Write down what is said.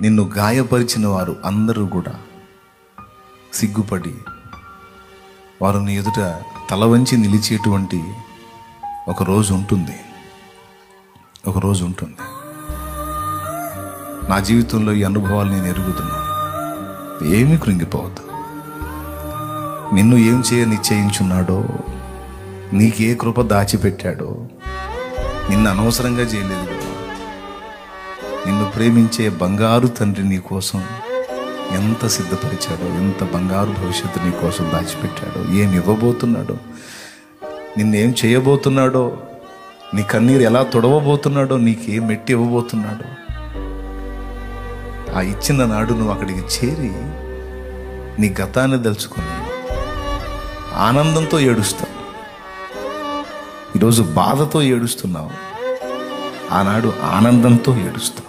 నిన్ను గాయపరిచిన వారు అందరూ కూడా సిగ్గుపడి వారు నీ ఎదుట తల వంచి నిలిచేటువంటి ఒక రోజు ఉంటుంది. నా జీవితంలో ఈ అనుభవాలు నేను ఎరుగుతున్నాను. ఏమీ కృంగిపోవద్దు. నిన్ను ఏం నిశ్చయించున్నాడో, నీకే కృప దాచిపెట్టాడో, నిన్ను అనవసరంగా చేయలేదు కదా. నిన్ను ప్రేమించే బంగారు తండ్రి నీ కోసం ఎంత సిద్ధపరిచాడో, ఎంత బంగారు భవిష్యత్తు నీ కోసం దాచిపెట్టాడో, ఏమి ఇవ్వబోతున్నాడో, నిన్నేం చేయబోతున్నాడో, నీ కన్నీరు ఎలా తొడవబోతున్నాడో, నీకేం మెట్టి ఇవ్వబోతున్నాడో, ఆ ఇచ్చిన నాడు నువ్వు అక్కడికి చేరి నీ గతాన్ని తెలుసుకొని ఆనందంతో ఏడుస్తావు. ఈరోజు బాధతో ఏడుస్తున్నావు, ఆనాడు ఆనందంతో ఏడుస్తావు.